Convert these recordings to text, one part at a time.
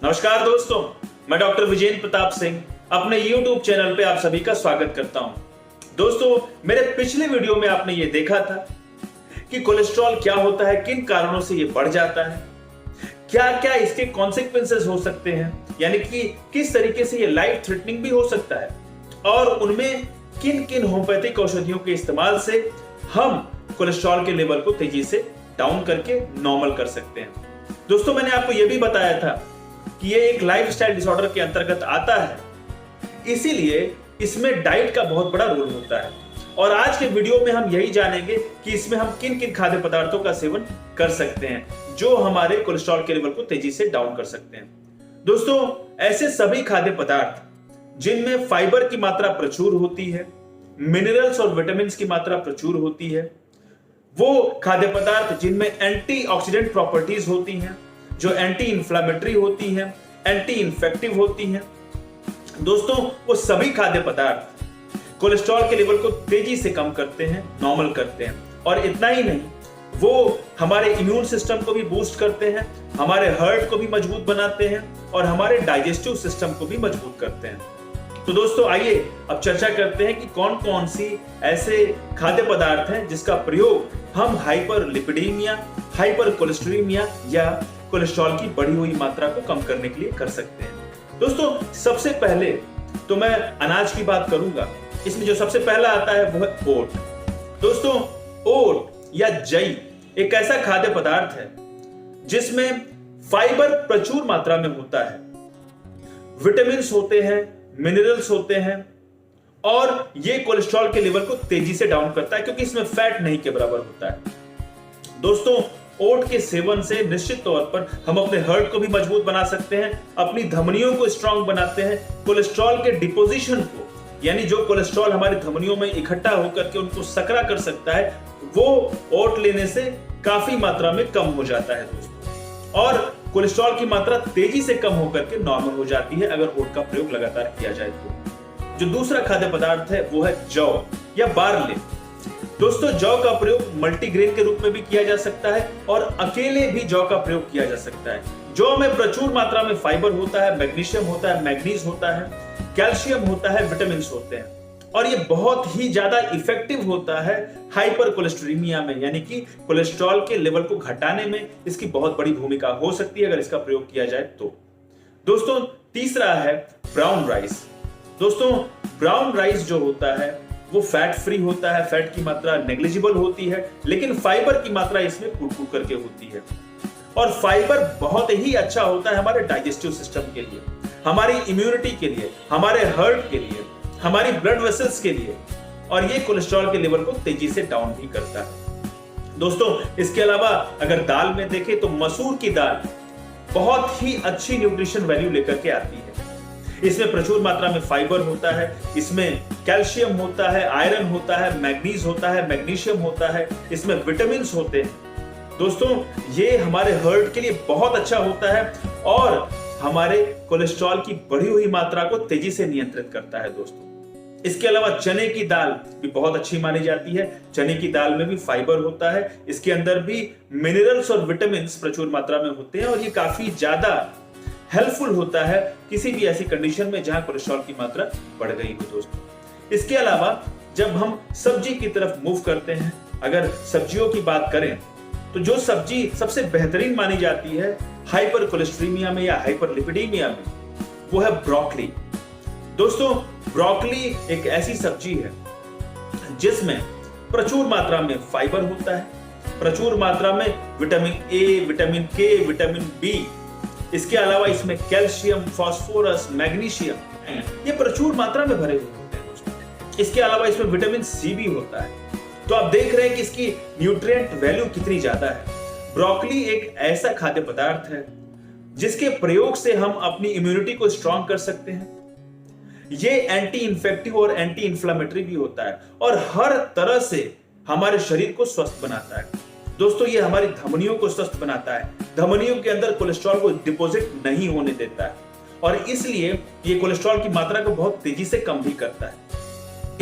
नमस्कार दोस्तों, मैं डॉक्टर विजेंद्र प्रताप सिंह अपने YouTube चैनल पे आप सभी का स्वागत करता हूं। दोस्तों, मेरे पिछले वीडियो में आपने ये देखा था कि कोलेस्ट्रॉल क्या होता है, किन कारणों से ये बढ़ जाता है, क्या क्या इसके कॉन्सिक्वेंसेस हो सकते हैं, यानी कि किस तरीके से ये लाइफ थ्रेटनिंग भी हो सकता है और उनमें किन किन होम्योपैथिक औषधियों के इस्तेमाल से हम कोलेस्ट्रॉल के लेवल को तेजी से डाउन करके नॉर्मल कर सकते हैं। दोस्तों, मैंने आपको यह भी बताया था कि ये एक लाइफस्टाइल डिसऑर्डर के अंतर्गत आता है, इसीलिए इसमें डाइट का बहुत बड़ा रोल होता है। और आज के वीडियो में हम यही जानेंगे कि इसमें हम किन किन खाद्य पदार्थों का सेवन कर सकते हैं जो हमारे कोलेस्ट्रॉल के लेवल को तेजी से डाउन कर सकते हैं। दोस्तों, ऐसे सभी खाद्य पदार्थ जिनमें फाइबर की मात्रा प्रचुर होती है, मिनरल्स और विटामिन की मात्रा प्रचुर होती है, वो खाद्य पदार्थ जिनमें एंटीऑक्सीडेंट प्रॉपर्टीज होती हैं, जो एंटी इंफ्लेमेटरी होती हैं, एंटी इंफेक्टिव होती हैं, दोस्तों वो सभी खाद्य पदार्थ कोलेस्ट्रॉल के लेवल को तेजी से कम करते हैं, नॉर्मल करते हैं। और इतना ही नहीं, वो हमारे इम्यून सिस्टम को भी बूस्ट करते हैं, हमारे हार्ट को भी मजबूत बनाते हैं और हमारे डाइजेस्टिव सिस्टम को भी मजबूत करते हैं। तो दोस्तों, आइए अब चर्चा करते हैं कि कौन कौन सी ऐसे खाद्य पदार्थ हैं जिसका प्रयोग हम हाइपरलिपिडीमिया, हाइपर कोलेस्ट्रीमिया या कोलेस्ट्रॉल की बढ़ी हुई मात्रा को कम करने के लिए कर सकते हैं। दोस्तों, सबसे पहले तो मैं अनाज की बात करूंगा। इसमें जो सबसे पहला आता है वो है ओट। दोस्तों, ओट या जई एक ऐसा खाद्य पदार्थ है जिसमें फाइबर प्रचुर मात्रा में होता है, विटामिन होते हैं, मिनरल्स होते हैं और ये कोलेस्ट्रॉल के लेवल को तेजी से डाउन करता है क्योंकि इसमें फैट नहीं के बराबर होता है। दोस्तों, ओट के सेवन से निश्चित तौर पर हम अपने हार्ट को भी मजबूत बना सकते हैं, अपनी धमनियों को स्ट्रांग बनाते हैं, कोलेस्ट्रॉल के डिपोजिशन को, यानी जो कोलेस्ट्रॉल हमारी धमनियों में इकट्ठा होकर के उनको सकरा कर सकता है, वो ओट लेने से काफी मात्रा में कम हो जाता है दोस्तों। और कोलेस्ट्रॉल की मात्रा तेजी से कम होकर के नॉर्मल हो जाती है अगर ओट का प्रयोग लगातार किया जाए तो। जो दूसरा खाद्य पदार्थ है वो है जौ या बार्ले। दोस्तों, जौ का प्रयोग मल्टीग्रेन के रूप में भी किया जा सकता है और अकेले भी जौ का प्रयोग किया जा सकता है। जौ में प्रचुर मात्रा में फाइबर होता है, मैग्नीशियम होता है, मैग्नीज होता है, कैल्शियम होता है, विटामिन होते हैं और ये बहुत ही ज्यादा इफेक्टिव होता है हाइपर कोलेस्ट्रीमिया में, यानी कि कोलेस्ट्रॉल के लेवल को घटाने में इसकी बहुत बड़ी भूमिका हो सकती है अगर इसका प्रयोग किया जाए तो। दोस्तों, तीसरा है ब्राउन राइस। दोस्तों, ब्राउन राइस जो होता है वो फैट फ्री होता है, फैट की मात्रा नेग्लिजिबल होती है, लेकिन फाइबर की मात्रा इसमें फूट करके होती है। और फाइबर बहुत ही अच्छा होता है हमारे डाइजेस्टिव सिस्टम के लिए, हमारी इम्यूनिटी के लिए, हमारे हार्ट के लिए, हमारी ब्लड वेसल्स के लिए, और ये कोलेस्ट्रॉल के लेवल को तेजी से डाउन भी करता है। दोस्तों, इसके अलावा अगर दाल में देखें तो मसूर की दाल बहुत ही अच्छी न्यूट्रिशन वैल्यू लेकर के आती है। इसमें प्रचुर मात्रा में फाइबर होता है, इसमें कैल्शियम होता है, आयरन होता है, मैग्नीज होता है, मैग्नीशियम होता है, इसमें विटामिन होते हैं। दोस्तों, ये हमारे हार्ट के लिए बहुत अच्छा होता है और हमारे कोलेस्ट्रॉल की बढ़ी हुई मात्रा को तेजी से नियंत्रित करता है। दोस्तों, इसके अलावा चने की दाल भी बहुत अच्छी मानी जाती है। चने की दाल में भी फाइबर होता है, इसके अंदर भी मिनरल्स और विटामिन प्रचुर मात्रा में होते हैं और ये काफी ज्यादा हेल्पफुल होता है किसी भी ऐसी कंडीशन में जहां कोलेस्ट्रॉल की मात्रा बढ़ गई हो। दोस्तों, इसके अलावा जब हम सब्जी की तरफ मूव करते हैं, अगर सब्जियों की बात करें तो जो सब्जी सबसे बेहतरीन मानी जाती है हाइपर कोलेस्ट्रीमिया में या हाइपरलिपिडीमिया में, वो है ब्रोकली। दोस्तों, ब्रोकली एक ऐसी सब्जी है जिसमें प्रचुर मात्रा में फाइबर होता है, प्रचुर मात्रा में विटामिन ए, विटामिन के, विटामिन बी, इसके अलावा इसमें कैल्शियम, फास्फोरस, मैग्नीशियम ये प्रचुर मात्रा में भरे हुए होते हैं दोस्तों। इसके अलावा इसमें विटामिन सी भी होता है। तो आप देख रहे हैं कि इसकी न्यूट्रिएंट वैल्यू कितनी ज्यादा है। ब्रोकली एक ऐसा खाद्य पदार्थ है जिसके प्रयोग से हम अपनी इम्यूनिटी को स्ट्रांग कर सकते हैं। ये एंटी इंफेक्टिव और एंटी इंफ्लेमेटरी भी होता है और हर तरह से हमारे शरीर को स्वस्थ बनाता है। दोस्तों, ये हमारी धमनियों को स्वस्थ बनाता है, धमनियों के अंदर कोलेस्ट्रॉल को डिपॉजिट नहीं होने देता है और इसलिए ये कोलेस्ट्रॉल की मात्रा को बहुत तेजी से कम भी करता है।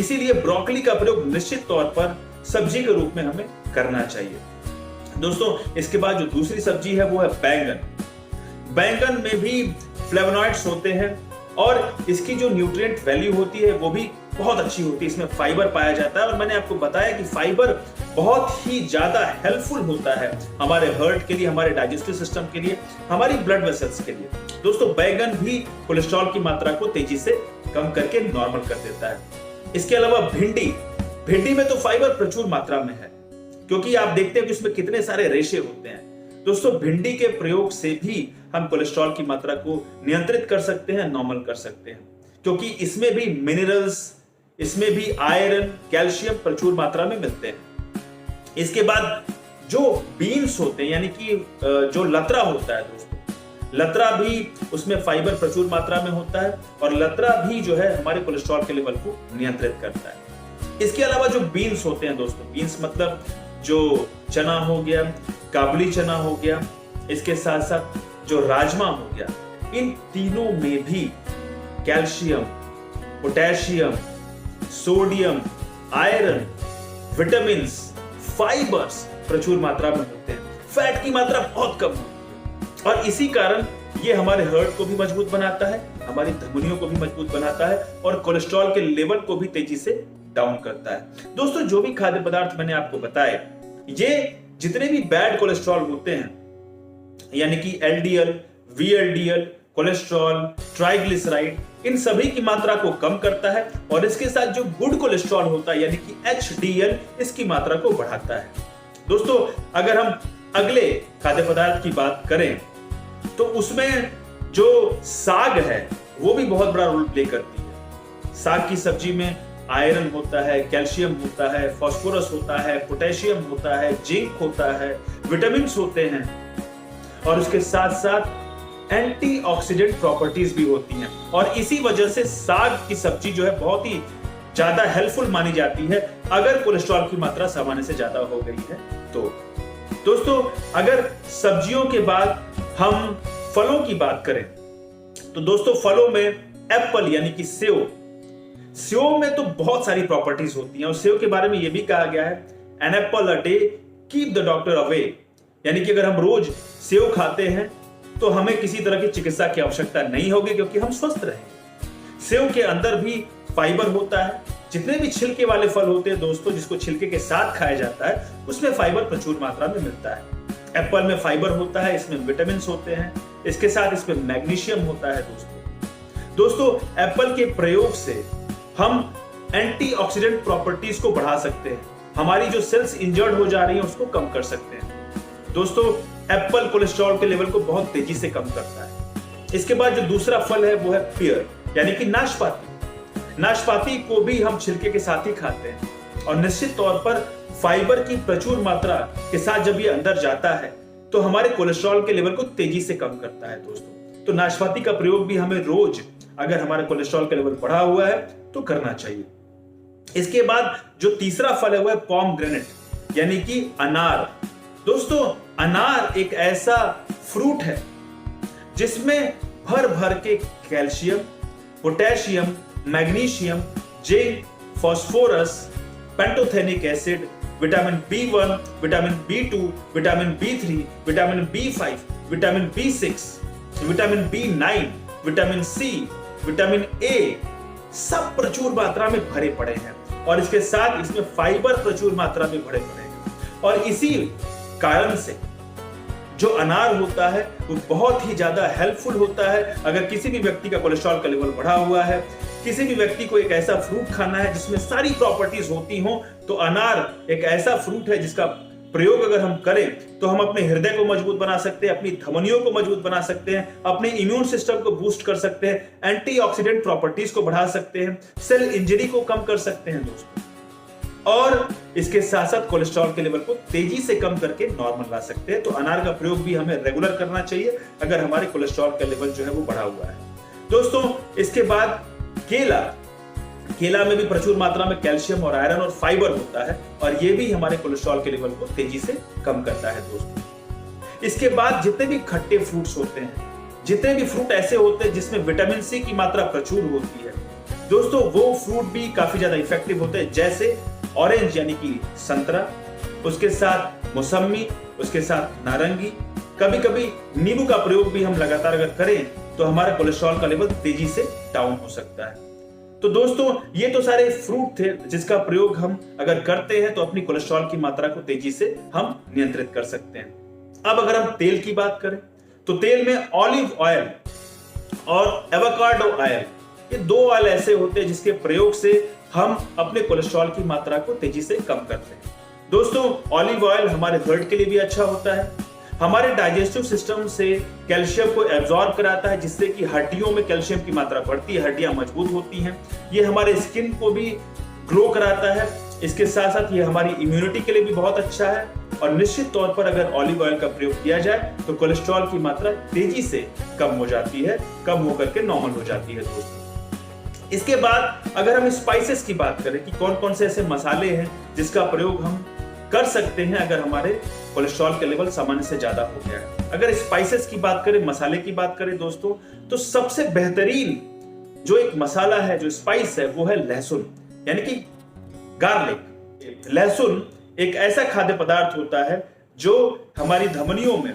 इसीलिए ब्रोकली का प्रयोग निश्चित तौर पर सब्जी के रूप में हमें करना चाहिए। दोस्तों, इसके बाद जो दूसरी सब्जी है वो है बैंगन। बैंगन में भी फ्लेवोनॉइड्स होते हैं और इसकी जो न्यूट्रिएंट वैल्यू होती है वो भी बहुत अच्छी होती है। इसमें फाइबर पाया जाता है और मैंने आपको बताया कि फाइबर बहुत ही ज्यादा हेल्पफुल होता है हमारे हार्ट के लिए, हमारे डाइजेस्टिव सिस्टम के लिए, हमारी ब्लड वेसल्स के लिए। दोस्तों बैगन भी कोलेस्ट्रॉल की मात्रा को तेजी से कम करके नॉर्मल कर देता है। इसके अलावा भिंडी में तो फाइबर प्रचुर मात्रा में है, क्योंकि आप देखते हैं कि उसमें कितने सारे रेशे होते हैं। दोस्तों भिंडी के प्रयोग से भी हम कोलेस्ट्रॉल की मात्रा को नियंत्रित कर सकते हैं, नॉर्मल कर सकते हैं, क्योंकि इसमें भी मिनरल्स, इसमें भी आयरन, कैल्शियम प्रचुर मात्रा में मिलते हैं। इसके बाद जो बीन्स होते हैं, यानी कि जो लतरा होता है दोस्तों, लतरा भी उसमें फाइबर प्रचुर मात्रा में होता है और लतरा भी जो है हमारे कोलेस्ट्रॉल के लेवल को नियंत्रित करता है। इसके अलावा जो बीन्स होते हैं दोस्तों, बीन्स मतलब जो चना हो गया, काबुली चना हो गया, इसके साथ साथ जो राजमा हो गया, इन तीनों में भी calcium, potassium, sodium, iron, vitamins, fibres प्रचुर मात्रा में होते हैं। फैट की मात्रा बहुत कम होती है और इसी कारण ये हमारे हार्ट को भी मजबूत बनाता है, हमारी धमनियों को भी मजबूत बनाता है और कोलेस्ट्रॉल के लेवल को भी तेजी से डाउन करता है। दोस्तों जो भी खाद्य पदार्थ मैंने आपको बताए, ये जितने भी बैड कोलेस्ट्रॉल होते हैं, यानी कि एलडीएल, वीएलडीएल, कोलेस्ट्रॉल, ट्राइग्लिसराइड, इन सभी की मात्रा को कम करता है और इसके साथ जो गुड कोलेस्ट्रॉल होता है यानी कि एचडीएल, इसकी मात्रा को बढ़ाता है। दोस्तों अगर हम अगले खाद्य पदार्थ की बात करें तो उसमें जो साग है वो भी बहुत बड़ा रोल प्ले करती है। साग की सब्जी में आयरन होता है, कैल्शियम होता है, फास्फोरस होता है, पोटेशियम होता है, जिंक होता है, विटामिन्स होते हैं और उसके साथ साथ एंटीऑक्सीडेंट प्रॉपर्टीज भी होती हैं और इसी वजह से साग की सब्जी जो है बहुत ही ज्यादा हेल्पफुल मानी जाती है अगर कोलेस्ट्रॉल की मात्रा सामान्य से ज्यादा हो गई है तो। दोस्तों अगर सब्जियों के बाद हम फलों की बात करें तो दोस्तों फलों में एप्पल यानी कि सेव में तो बहुत सारी प्रॉपर्टीज होती हैं और सेव के बारे में यह भी कहा गया है, an apple a day keep the doctor away, यानी कि अगर हम रोज सेव खाते हैं तो हमें किसी तरह की चिकित्सा की आवश्यकता नहीं होगी क्योंकि हम स्वस्थ रहेंगे। सेव के अंदर भी फाइबर होता है। जितने भी छिलके वाले फल होते हैं दोस्तों, जिसको छिलके के साथ खाया जाता है, उसमें फाइबर प्रचुर मात्रा में मिलता है। एप्पल में फाइबर होता है, इसमें विटामिन होते हैं, इसके साथ इसमें मैग्नीशियम होता है। दोस्तों एप्पल के प्रयोग से हम एंटीऑक्सीडेंट प्रॉपर्टीज को बढ़ा सकते हैं, हमारी जो सेल्स इंजर्ड हो जा रही हैं उसको कम कर सकते हैं। दोस्तों एप्पल कोलेस्ट्रॉल के लेवल को बहुत तेजी से कम करता है। इसके बाद जो दूसरा फल है वो है पियर यानी कि नाशपाती। नाशपाती को भी हम छिलके के साथ ही खाते हैं और निश्चित तौर पर फाइबर की प्रचुर मात्रा के साथ जब ये अंदर जाता है तो हमारे कोलेस्ट्रॉल के लेवल को तेजी से कम करता है। दोस्तों तो नाशपाती का प्रयोग भी हमें रोज अगर हमारा कोलेस्ट्रॉल का लेवल बढ़ा हुआ है तो करना चाहिए। इसके बाद जो तीसरा फल है वो है पोमग्रेनेट यानी कि अनार। दोस्तों अनार एक ऐसा फ्रूट है जिसमें भर भर के calcium, potassium, magnesium, zinc, phosphorus, pantothenic acid, vitamin B1, vitamin B2, vitamin B3, vitamin B5, vitamin B6, vitamin B9, vitamin C, vitamin A सब प्रचुर मात्रा में भरे पड़े हैं और इसके साथ इसमें फाइबर प्रचुर मात्रा में भरे पड़े हैं और इसी कारण से जो अनार होता है वो बहुत ही ज्यादा हेल्पफुल होता है। अगर किसी भी व्यक्ति का कोलेस्ट्रॉल का लेवल बढ़ा हुआ है, किसी भी व्यक्ति को एक ऐसा फ्रूट खाना है जिसमें सारी प्रॉपर्टीज होती हों, तो अनार एक ऐसा फ्रूट है जिसका प्रयोग अगर हम करें तो हम अपने हृदय को मजबूत बना सकते हैं, अपनी धमनियों को मजबूत बना सकते हैं, अपने इम्यून सिस्टम को बूस्ट कर सकते हैं, एंटीऑक्सीडेंट प्रॉपर्टीज को बढ़ा सकते हैं, सेल इंजरी को कम कर सकते हैं दोस्तों, और इसके साथ साथ कोलेस्ट्रॉल के लेवल को तेजी से कम करके नॉर्मल ला सकते हैं। तो अनार का प्रयोग भी हमें रेगुलर करना चाहिए अगर हमारे कोलेस्ट्रॉल का लेवल जो है वो बढ़ा हुआ है। दोस्तों इसके बाद केला में भी प्रचुर मात्रा में कैल्शियम और आयरन और फाइबर होता है और ये भी हमारे कोलेस्ट्रॉल के लेवल को तेजी से कम करता है दोस्तों। इसके बाद जितने भी खट्टे फ्रूट्स होते हैं, जितने भी फ्रूट ऐसे होते हैं जिसमें विटामिन सी की मात्रा प्रचुर होती है दोस्तों, वो फ्रूट भी काफी ज्यादा इफेक्टिव होते हैं, जैसे ऑरेंज यानी कि संतरा, उसके साथ मौसम्मी, उसके साथ नारंगी, कभी कभी नींबू का प्रयोग भी हम लगातार अगर करें तो हमारा कोलेस्ट्रॉल का लेवल तेजी से डाउन हो सकता है। तो दोस्तों ये तो सारे फ्रूट थे जिसका प्रयोग हम अगर करते हैं तो अपनी कोलेस्ट्रॉल की मात्रा को तेजी से हम नियंत्रित कर सकते हैं। अब अगर हम तेल की बात करें तो तेल में ऑलिव ऑयल और एवोकाडो ऑयल, ये दो ऑयल ऐसे होते हैं जिसके प्रयोग से हम अपने कोलेस्ट्रॉल की मात्रा को तेजी से कम करते हैं। दोस्तों ऑलिव ऑयल हमारे हार्ट के लिए भी अच्छा होता है, हमारे डाइजेस्टिव सिस्टम से कैल्शियम को एब्जॉर्ब कराता है जिससे कि हड्डियों में कैल्शियम की मात्रा बढ़ती है, हड्डियां मजबूत होती हैं। ये हमारे स्किन को भी ग्लो कराता है। इसके साथ साथ ये हमारी इम्यूनिटी के लिए भी बहुत अच्छा है और निश्चित तौर पर अगर ऑलिव ऑयल का प्रयोग किया जाए तो कोलेस्ट्रॉल की मात्रा तेजी से कम हो जाती है, कम होकर के नॉर्मल हो जाती है दोस्तों। इसके बाद अगर हम स्पाइसेस की बात करें कि कौन कौन से ऐसे मसाले हैं जिसका प्रयोग हम कर सकते हैं अगर हमारे कोलेस्ट्रॉल का लेवल सामान्य से ज्यादा हो गया है। अगर स्पाइसेस की बात करें, मसाले की बात करें दोस्तों, तो सबसे बेहतरीन जो एक मसाला है, जो स्पाइस है, वो है लहसुन, यानी कि गार्लिक। लहसुन एक ऐसा खाद्य पदार्थ होता है जो हमारी धमनियों में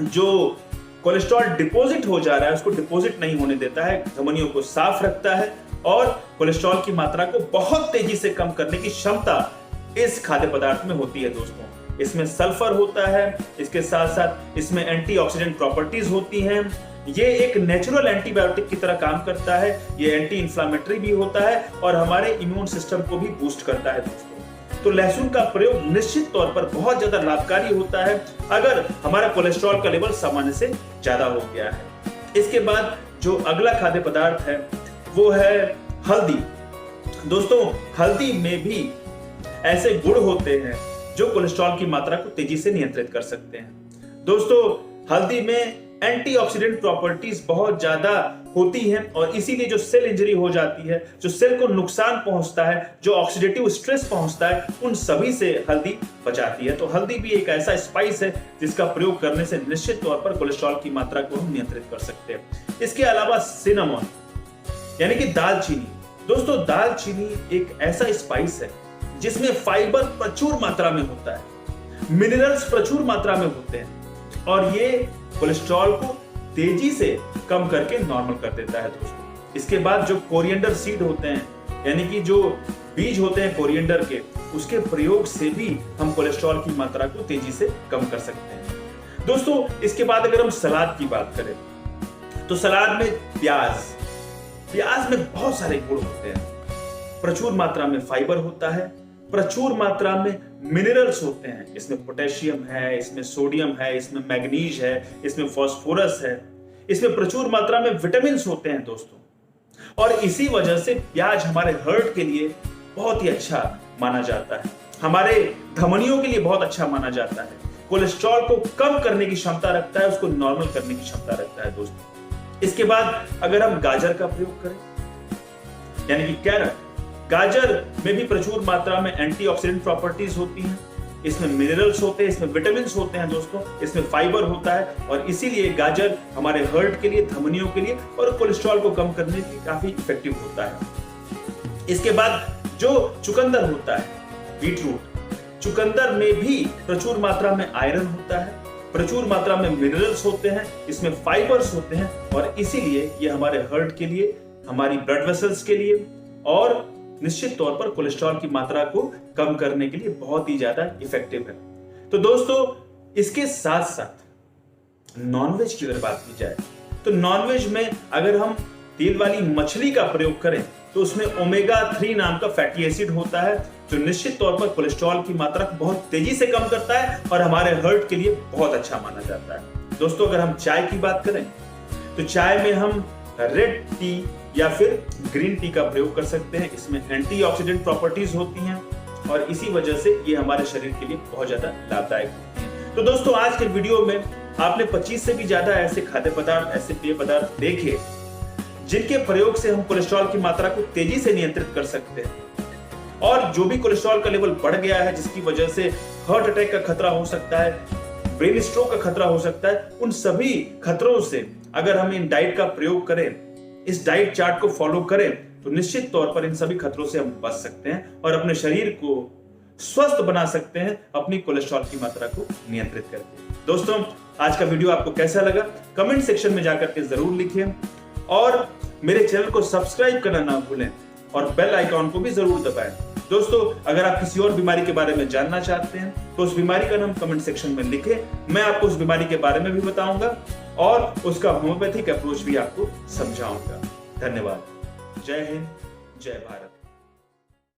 जो कोलेस्ट्रॉल डिपॉजिट हो जा रहा है उसको डिपॉजिट नहीं होने देता है, धमनियों को साफ रखता है और कोलेस्ट्रॉल की मात्रा को बहुत तेजी से कम करने की क्षमता इस खाद्य पदार्थ में होती है दोस्तों। इसमें सल्फर होता है, इसके साथ साथ इसमें एंटीऑक्सीडेंट प्रॉपर्टीज होती हैं। ये एक नेचुरल एंटीबायोटिक की तरह काम करता है, ये एंटी इंफ्लेमेटरी भी होता है और हमारे इम्यून सिस्टम को भी बूस्ट करता है दोस्तों। तो लहसुन का प्रयोग निश्चित तौर पर बहुत ज्यादा लाभकारी होता है अगर हमारा कोलेस्ट्रॉल का लेवल सामान्य से ज्यादा हो गया है। इसके बाद जो अगला खाद्य पदार्थ है वो है हल्दी। दोस्तों हल्दी में भी ऐसे गुण होते हैं जो कोलेस्ट्रॉल की मात्रा को तेजी से नियंत्रित कर सकते हैं। दोस्तों हल्दी में एंटीऑक्सीडेंट प्रॉपर्टीज बहुत ज्यादा होती हैं और इसीलिए जो सेल इंजरी हो जाती है, जो सेल को नुकसान पहुंचता है, जो ऑक्सीडेटिव स्ट्रेस पहुंचता है, उन सभी से हल्दी बचाती है। तो हल्दी भी एक ऐसा स्पाइस है जिसका प्रयोग करने से निश्चित तौर पर कोलेस्ट्रॉल की मात्रा को हम नियंत्रित कर सकते हैं। इसके अलावा सिनेमन यानी कि दालचीनी। दोस्तों दालचीनी एक ऐसा स्पाइस है जिसमें फाइबर प्रचुर मात्रा में होता है, मिनरल्स प्रचुर मात्रा में होते हैं और ये कोलेस्ट्रॉल को तेजी से कम करके नॉर्मल कर देता है दोस्तों। इसके बाद जो कोरिएंडर सीड होते हैं, यानी कि जो बीज होते हैं कोरिएंडर के, उसके प्रयोग से भी हम कोलेस्ट्रॉल की मात्रा को तेजी से कम कर सकते हैं दोस्तों। इसके बाद अगर हम सलाद की बात करें तो सलाद में प्याज में बहुत सारे गुण होते हैं। प्रचुर मात्रा में फाइबर होता है, प्रचुर मात्रा में मिनरल्स होते हैं, इसमें पोटेशियम है, इसमें सोडियम है, इसमें मैग्नीज है, इसमें फास्फोरस है, इसमें प्रचुर मात्रा में विटामिन होते हैं दोस्तों। और इसी वजह से प्याज हमारे हार्ट के लिए बहुत ही अच्छा माना जाता है, हमारे धमनियों के लिए बहुत अच्छा माना जाता है, कोलेस्ट्रॉल को कम करने की क्षमता रखता है, उसको नॉर्मल करने की क्षमता रखता है दोस्तों। इसके बाद अगर हम गाजर का प्रयोग करें यानी कि कैरट, गाजर में भी प्रचुर मात्रा में एंटीऑक्सीडेंट प्रॉपर्टीज होती हैं, इसमें मिनरल्स होते हैं, इसमें विटामिन होते हैं दोस्तों, इसमें फाइबर होता है और इसीलिए गाजर हमारे हार्ट के लिए, धमनियों के लिए और कोलेस्ट्रॉल को कम करने के लिए काफी इफेक्टिव होता है। इसके बाद जो चुकंदर होता है, बीटरूट, चुकंदर में भी प्रचुर मात्रा में आयरन होता है, प्रचुर मात्रा में मिनरल्स होते हैं, इसमें फाइबर्स होते हैं और इसीलिए ये हमारे हार्ट के लिए, हमारी ब्लड वेसल्स के लिए और निश्चित तौर पर कोलेस्ट्रॉल की मात्रा को कम करने के लिए बहुत ही ज्यादा इफेक्टिव है। तो दोस्तों इसके साथ साथ नॉनवेज की अगर बात की जाए तो नॉनवेज में अगर हम तेल वाली मछली का प्रयोग करें तो उसमें ओमेगा 3 नाम का फैटी एसिड होता है जो निश्चित तौर पर कोलेस्ट्रॉल की मात्रा को बहुत तेजी से कम करता है और हमारे हार्ट के लिए बहुत अच्छा माना जाता है। दोस्तों अगर हम चाय की बात करें तो चाय में हम रेड टी या फिर ग्रीन टी का प्रयोग कर सकते हैं, इसमें एंटीऑक्सीडेंट प्रॉपर्टीज होती हैं और इसी वजह से ये हमारे शरीर के लिए बहुत ज्यादा लाभदायक होती है। तो दोस्तों आज के वीडियो में आपने 25 से भी ज्यादा ऐसे खाद्य पदार्थ, ऐसे पेय पदार्थ देखे जिनके प्रयोग से हम कोलेस्ट्रॉल की मात्रा को तेजी से नियंत्रित कर सकते हैं और जो भी कोलेस्ट्रॉल का लेवल बढ़ गया है जिसकी वजह से हार्ट अटैक का खतरा हो सकता है, ब्रेन स्ट्रोक का खतरा हो सकता है, उन सभी खतरों से अगर हम इन डाइट का प्रयोग करें, इस डाइट चार्ट को फॉलो करें तो निश्चित तौर पर इन सभी खतरों से हम बच सकते हैं और अपने शरीर को स्वस्थ बना सकते हैं अपनी कोलेस्ट्रॉल की मात्रा को नियंत्रित करके। दोस्तों आज का वीडियो आपको कैसा लगा कमेंट सेक्शन में जाकर के जरूर लिखिए और मेरे चैनल को सब्सक्राइब करना ना भूलें और बेल आइकॉन को भी जरूर दबाएं। दोस्तों, अगर आप किसी और बीमारी के बारे में जानना चाहते हैं तो उस बीमारी का नाम कमेंट सेक्शन में लिखें। मैं आपको उस बीमारी के बारे में भी बताऊंगा और उसका होम्योपैथिक अप्रोच भी आपको समझाऊंगा। धन्यवाद। जय हिंद, जय भारत।